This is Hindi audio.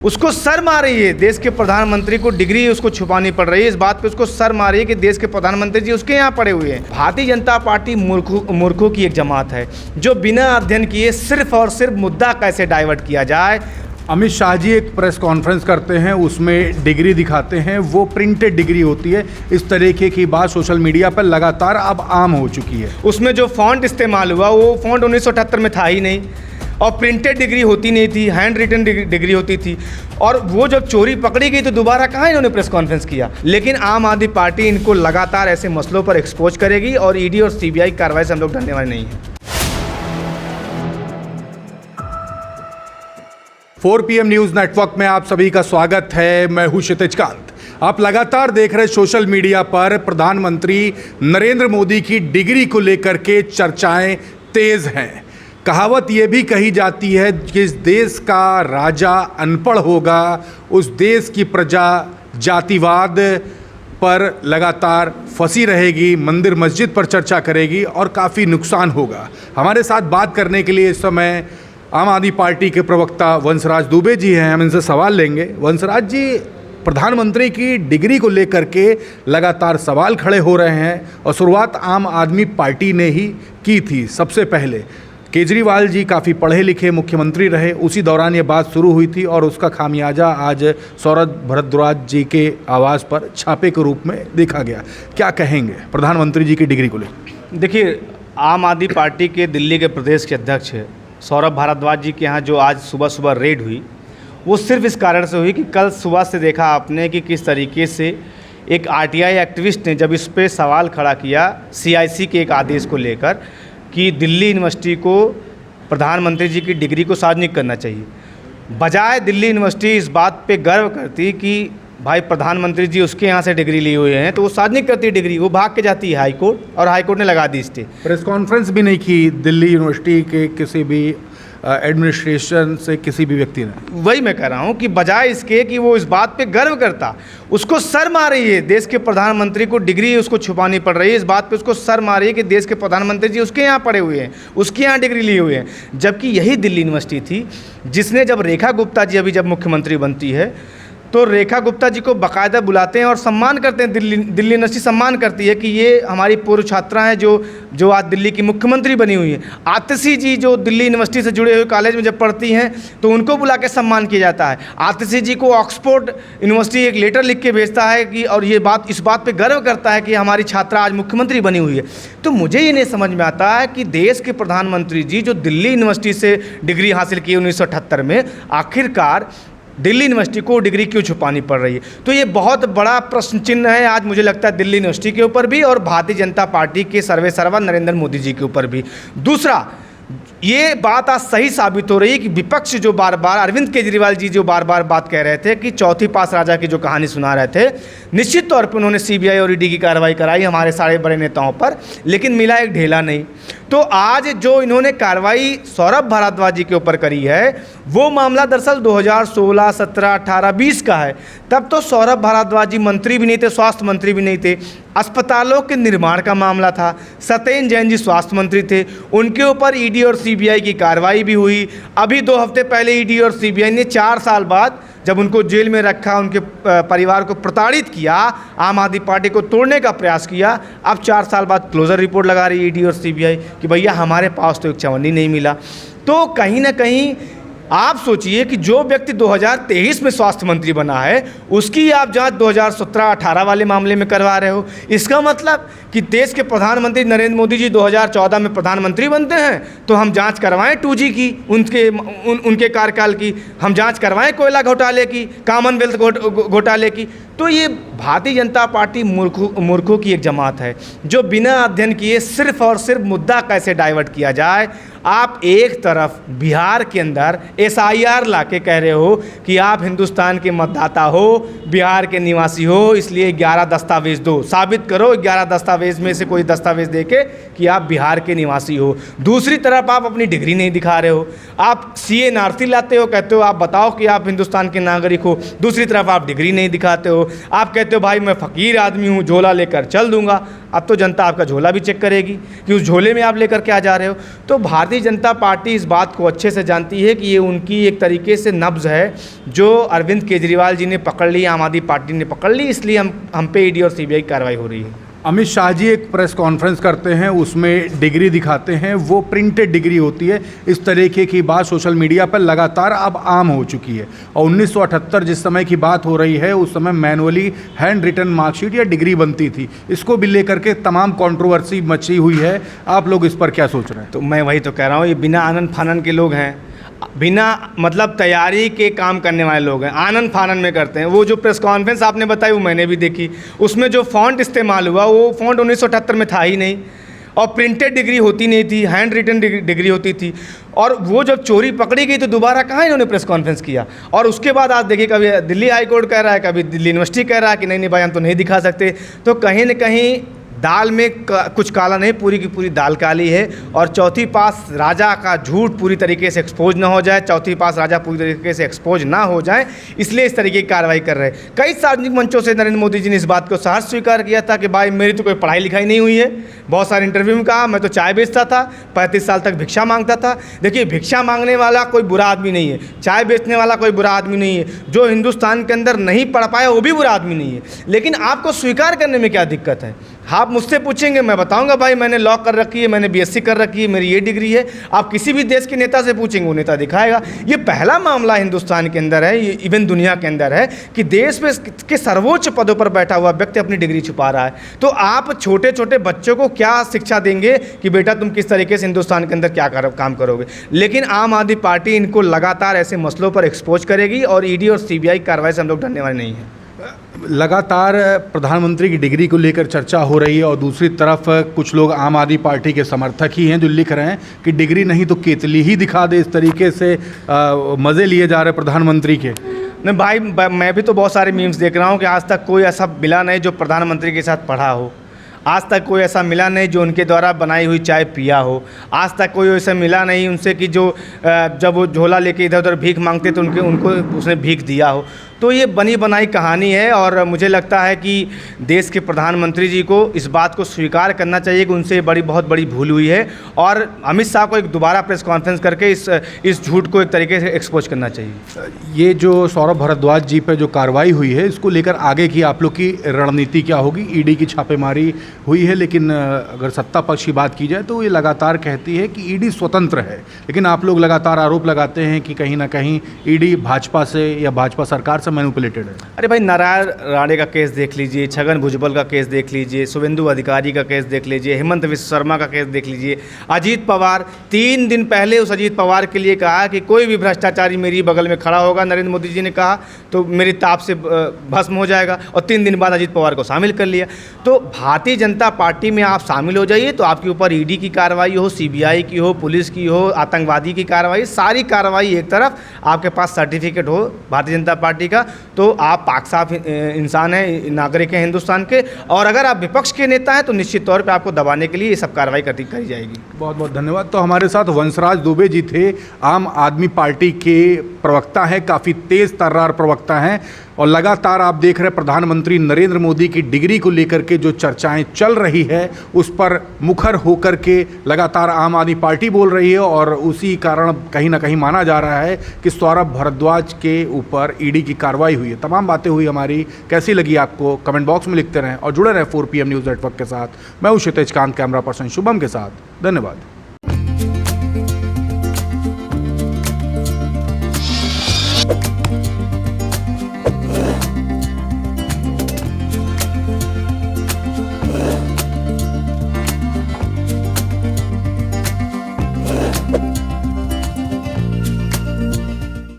उसको शर्म आ रही है, देश के प्रधानमंत्री को डिग्री उसको छुपानी पड़ रही है। इस बात पे उसको शर्म आ रही है कि देश के प्रधानमंत्री जी उसके यहाँ पड़े हुए हैं। भारतीय जनता पार्टी मूर्खों की एक जमात है जो बिना अध्ययन किए सिर्फ और सिर्फ मुद्दा कैसे डाइवर्ट किया जाए। अमित शाह जी एक प्रेस कॉन्फ्रेंस करते हैं, उसमें डिग्री दिखाते हैं, वो प्रिंटेड डिग्री होती है। इस तरीके की बात सोशल मीडिया पर लगातार अब आम हो चुकी है। उसमें जो फॉन्ट इस्तेमाल हुआ वो फॉन्ट 1978 में था ही नहीं, और प्रिंटेड डिग्री होती नहीं थी, हैंड रिटन डिग्री होती थी। और वो जब चोरी पकड़ी गई तो दोबारा कहाँ इन्होंने प्रेस कॉन्फ्रेंस किया। लेकिन आम आदमी पार्टी इनको लगातार ऐसे मसलों पर एक्सपोज करेगी और ईडी और सीबीआई कार्रवाई से हम लोग डरने वाले नहीं हैं। 4 PM न्यूज़ नेटवर्क में आप सभी का स्वागत है। मैं हूं क्षितिज कांत। आप लगातार देख रहे सोशल मीडिया पर प्रधानमंत्री नरेंद्र मोदी की डिग्री को लेकर के चर्चाएं तेज हैं। कहावत यह भी कही जाती है कि जिस देश का राजा अनपढ़ होगा उस देश की प्रजा जातिवाद पर लगातार फंसी रहेगी, मंदिर मस्जिद पर चर्चा करेगी और काफ़ी नुकसान होगा। हमारे साथ बात करने के लिए इस समय आम आदमी पार्टी के प्रवक्ता वंशराज दुबे जी हैं। हम इनसे सवाल लेंगे। वंशराज जी, प्रधानमंत्री की डिग्री को लेकर के लगातार सवाल खड़े हो रहे हैं और शुरुआत आम आदमी पार्टी ने ही की थी। सबसे पहले केजरीवाल जी काफ़ी पढ़े लिखे मुख्यमंत्री रहे, उसी दौरान ये बात शुरू हुई थी और उसका खामियाजा आज सौरभ भारद्वाज जी के आवास पर छापे के रूप में देखा गया। क्या कहेंगे प्रधानमंत्री जी की डिग्री को लेकर? देखिए, आम आदमी पार्टी के दिल्ली के प्रदेश के अध्यक्ष सौरभ भारद्वाज जी के यहाँ जो आज सुबह सुबह रेड हुई, वो सिर्फ इस कारण से हुई कि कल सुबह से देखा आपने कि किस तरीके से एक आरटीआई एक्टिविस्ट ने जब इस पे सवाल खड़ा किया सीआईसी के एक आदेश को लेकर कि दिल्ली यूनिवर्सिटी को प्रधानमंत्री जी की डिग्री को सार्वजनिक करना चाहिए, बजाय दिल्ली यूनिवर्सिटी इस बात पे गर्व करती कि भाई प्रधानमंत्री जी उसके यहाँ से डिग्री लिए हुए हैं तो वो सार्वजनिक करती है डिग्री, वो भाग के जाती है हाई कोर्ट और हाई कोर्ट ने लगा दी स्टे। प्रेस कॉन्फ्रेंस भी नहीं की दिल्ली यूनिवर्सिटी के किसी भी एडमिनिस्ट्रेशन से किसी भी व्यक्ति ने। वही मैं कह रहा हूँ कि बजाय इसके कि वो इस बात पे गर्व करता, उसको शर्म आ रही है, देश के प्रधानमंत्री को डिग्री उसको छुपानी पड़ रही है। इस बात पे उसको शर्म आ रही है कि देश के प्रधानमंत्री जी उसके यहाँ पड़े हुए हैं, उसके यहाँ डिग्री लिए हुए हैं। जबकि यही दिल्ली यूनिवर्सिटी थी जिसने जब रेखा गुप्ता जी अभी जब मुख्यमंत्री बनती है तो रेखा गुप्ता जी को बाकायदा बुलाते हैं और सम्मान करते हैं। दिल्ली यूनिवर्सिटी सम्मान करती है कि ये हमारी पूर्व छात्रा हैं जो आज दिल्ली की मुख्यमंत्री बनी हुई हैं। आतिशी जी जो दिल्ली यूनिवर्सिटी से जुड़े हुए कॉलेज में जब पढ़ती हैं तो उनको बुला के सम्मान किया जाता है। आतिशी जी को ऑक्सफोर्ड यूनिवर्सिटी एक लेटर लिख के भेजता है कि और इस बात पर गर्व करता है कि हमारी छात्रा आज मुख्यमंत्री बनी हुई है। तो मुझे ये नहीं समझ में आता है कि देश के प्रधानमंत्री जी जो दिल्ली यूनिवर्सिटी से डिग्री हासिल की 1978 में, आखिरकार दिल्ली यूनिवर्सिटी को डिग्री क्यों छुपानी पड़ रही है। तो ये बहुत बड़ा प्रश्न चिन्ह है आज मुझे लगता है दिल्ली यूनिवर्सिटी के ऊपर भी और भारतीय जनता पार्टी के सर्वे सर्वा नरेंद्र मोदी जी के ऊपर भी। दूसरा, ये बात आज सही साबित हो रही है कि विपक्ष जो बार बार अरविंद केजरीवाल जी जो बार बार बात कह रहे थे कि चौथी पास राजा की जो कहानी सुना रहे थे, निश्चित तौर पर उन्होंने सीबीआई और ईडी की कार्रवाई कराई हमारे सारे बड़े नेताओं पर, लेकिन मिला एक ढेला नहीं। तो आज जो इन्होंने कार्रवाई सौरभ भारद्वाज जी के ऊपर करी है वो मामला दरअसल 2016, 17, 18, 20 का है। तब तो सौरभ भारद्वाज जी मंत्री भी नहीं थे, स्वास्थ्य मंत्री भी नहीं थे, अस्पतालों के निर्माण का मामला था। सत्येंद्र जैन जी स्वास्थ्य मंत्री थे, उनके ऊपर ईडी और सीबीआई की कार्रवाई भी हुई। अभी 2 हफ्ते पहले ईडी और सीबीआई ने 4 साल बाद जब उनको जेल में रखा, उनके परिवार को प्रताड़ित किया, आम आदमी पार्टी को तोड़ने का प्रयास किया, अब 4 साल बाद क्लोजर रिपोर्ट लगा रही है ईडी और सीबीआई कि भैया हमारे पास तो एक चवन्नी नहीं मिला। तो कहीं ना कहीं आप सोचिए कि जो व्यक्ति 2023 में स्वास्थ्य मंत्री बना है उसकी आप जांच 2017-18 वाले मामले में करवा रहे हो। इसका मतलब कि देश के प्रधानमंत्री नरेंद्र मोदी जी 2014 में प्रधानमंत्री बनते हैं तो हम जांच करवाएं 2G की, उनके कार्यकाल की, हम जांच करवाएं कोयला घोटाले की, कॉमनवेल्थ घोटाले की। तो ये भारतीय जनता पार्टी मूर्खों की एक जमात है जो बिना अध्ययन किए सिर्फ और सिर्फ मुद्दा कैसे डाइवर्ट किया जाए। आप एक तरफ बिहार के अंदर SIR ला के कह रहे हो कि आप हिंदुस्तान के मतदाता हो, बिहार के निवासी हो, इसलिए 11 दस्तावेज दो, साबित करो 11 दस्तावेज में से कोई दस्तावेज देके कि आप बिहार के निवासी हो। दूसरी तरफ आप अपनी डिग्री नहीं दिखा रहे हो, आप CA NRC लाते हो, कहते हो आप बताओ कि आप हिंदुस्तान के नागरिक हो, दूसरी तरफ आप डिग्री नहीं दिखाते हो। आप कहते हो भाई मैं फ़कीर आदमी हूँ, झोला लेकर चल दूंगा। अब तो जनता आपका झोला भी चेक करेगी कि उस झोले में आप लेकर क्या जा रहे हो। तो भारतीय जनता पार्टी इस बात को अच्छे से जानती है कि ये उनकी एक तरीके से नब्ज़ है जो अरविंद केजरीवाल जी ने पकड़ ली, आम आदमी पार्टी ने पकड़ ली, इसलिए हम पे ईडी और सीबीआई कार्रवाई हो रही है। अमित शाह जी एक प्रेस कॉन्फ्रेंस करते हैं, उसमें डिग्री दिखाते हैं, वो प्रिंटेड डिग्री होती है। इस तरीके की बात सोशल मीडिया पर लगातार अब आम हो चुकी है। और 1978 जिस समय की बात हो रही है, उस समय मैनुअली हैंड रिटन मार्कशीट या डिग्री बनती थी। इसको भी लेकर के तमाम कंट्रोवर्सी मची हुई है। आप लोग इस पर क्या सोच रहे हैं? तो मैं वही तो कह रहा हूँ, ये बिना आनंद फानन के लोग हैं, बिना मतलब तैयारी के काम करने वाले लोग हैं, आनंद फानन में करते हैं। वो जो प्रेस कॉन्फ्रेंस आपने बताई वो मैंने भी देखी, उसमें जो फ़ॉन्ट इस्तेमाल हुआ वो फ़ॉन्ट 1978 में था ही नहीं, और प्रिंटेड डिग्री होती नहीं थी, हैंड रिटन डिग्री होती थी। और वो जब चोरी पकड़ी गई तो दोबारा कहाँ इन्होंने प्रेस कॉन्फ्रेंस किया। और उसके बाद आप देखिए, कभी दिल्ली हाई कोर्ट कह रहा है, कभी दिल्ली यूनिवर्सिटी कह रहा है कि नहीं भाई हम तो नहीं दिखा सकते। तो कहीं ना कहीं दाल में कुछ काला नहीं, पूरी की पूरी दाल काली है। और चौथी पास राजा का झूठ पूरी तरीके से एक्सपोज ना हो जाए, चौथी पास राजा पूरी तरीके से एक्सपोज ना हो जाए, इसलिए इस तरीके की कार्रवाई कर रहे हैं। कई सार्वजनिक मंचों से नरेंद्र मोदी जी ने इस बात को सहर्ष स्वीकार किया था कि भाई मेरी तो कोई पढ़ाई लिखाई नहीं हुई है। बहुत सारे इंटरव्यू में कहा मैं तो चाय बेचता था, 35 साल तक भिक्षा मांगता था। देखिए, भिक्षा मांगने वाला कोई बुरा आदमी नहीं है, चाय बेचने वाला कोई बुरा आदमी नहीं है, जो हिंदुस्तान के अंदर नहीं पढ़ पाया वो भी बुरा आदमी नहीं है। लेकिन आपको स्वीकार करने में क्या दिक्कत है? आप मुझसे पूछेंगे, मैं बताऊंगा भाई मैंने लॉ कर रखी है, मैंने बीएससी कर रखी है, मेरी ये डिग्री है। आप किसी भी देश के नेता से पूछेंगे, वो नेता दिखाएगा। ये पहला मामला हिंदुस्तान के अंदर है, ये इवन दुनिया के अंदर है कि देश में के सर्वोच्च पदों पर बैठा हुआ व्यक्ति अपनी डिग्री छुपा रहा है। तो आप छोटे छोटे बच्चों को क्या शिक्षा देंगे कि बेटा तुम किस तरीके से हिंदुस्तान के अंदर क्या काम करोगे। लेकिन आम आदमी पार्टी इनको लगातार ऐसे मसलों पर एक्सपोज करेगी, और ईडी और सीबीआई कार्रवाई से हम लोग डरने वाले नहीं हैं। लगातार प्रधानमंत्री की डिग्री को लेकर चर्चा हो रही है, और दूसरी तरफ कुछ लोग आम आदमी पार्टी के समर्थक ही हैं जो लिख रहे हैं कि डिग्री नहीं तो केतली ही दिखा दे। इस तरीके से मज़े लिए जा रहे प्रधानमंत्री के। नहीं भाई, मैं भी तो बहुत सारे मीम्स देख रहा हूँ कि आज तक कोई ऐसा मिला नहीं जो प्रधानमंत्री के साथ पढ़ा हो, आज तक कोई ऐसा मिला नहीं जो उनके द्वारा बनाई हुई चाय पिया हो, आज तक कोई ऐसा मिला नहीं उनसे कि जो जब वो झोला लेके इधर उधर भीख मांगते तो उनको उसने भीख दिया हो। तो ये बनी बनाई कहानी है, और मुझे लगता है कि देश के प्रधानमंत्री जी को इस बात को स्वीकार करना चाहिए कि उनसे बहुत बड़ी भूल हुई है, और अमित शाह को एक दोबारा प्रेस कॉन्फ्रेंस करके इस झूठ को एक तरीके से एक्सपोज करना चाहिए। ये जो सौरभ भारद्वाज जी पर जो कार्रवाई हुई है, इसको लेकर आगे की आप लोग की रणनीति क्या होगी? ईडी की छापेमारी हुई है, लेकिन अगर सत्ता पक्ष की बात की जाए तो ये लगातार कहती है कि ईडी स्वतंत्र है, लेकिन आप लोग लगातार आरोप लगाते हैं कि कहीं ना कहीं ईडी भाजपा से या भाजपा सरकार मैनिपुलेटेड है। अरे भाई, नारायण राणे का केस देख लीजिए, छगन भुजबल का केस देख लीजिए, शुभेंदु अधिकारी का केस देख लीजिए, हेमंत विश्व शर्मा का केस देख लीजिए, अजीत पवार। 3 दिन पहले उस अजीत पवार के लिए कहा कि कोई भी भ्रष्टाचारी मेरी बगल में खड़ा होगा, नरेंद्र मोदी जी ने कहा, तो मेरी ताप से भस्म हो जाएगा, और 3 दिन बाद अजीत पवार को शामिल कर लिया। तो भारतीय जनता पार्टी में आप शामिल हो जाइए, तो आपके ऊपर ईडी की कार्रवाई हो, सीबीआई की हो, पुलिस की हो, आतंकवादी की कार्रवाई, सारी कार्रवाई एक तरफ, आपके पास सर्टिफिकेट हो भारतीय जनता पार्टी का, तो आप पाक साफ इंसान हैं, नागरिक हैं हिंदुस्तान के। और अगर आप विपक्ष के नेता हैं तो निश्चित तौर पे आपको दबाने के लिए ये सब कार्रवाई करी जाएगी। बहुत बहुत धन्यवाद। तो हमारे साथ वंशराज दुबे जी थे, आम आदमी पार्टी के प्रवक्ता हैं, काफ़ी तेज़ तर्रार प्रवक्ता हैं, और लगातार आप देख रहे हैं प्रधानमंत्री नरेंद्र मोदी की डिग्री को लेकर के जो चर्चाएं चल रही है उस पर मुखर होकर के लगातार आम आदमी पार्टी बोल रही है, और उसी कारण कहीं ना कहीं माना जा रहा है कि सौरभ भारद्वाज के ऊपर ईडी की कार्रवाई हुई है। तमाम बातें हुई हमारी, कैसी लगी आपको कमेंट बॉक्स में लिखते रहें, और जुड़े रहें 4 PM न्यूज़ नेटवर्क के साथ। मैं हूँ क्षितिज कांत, कैमरा पर्सन शुभम के साथ। धन्यवाद।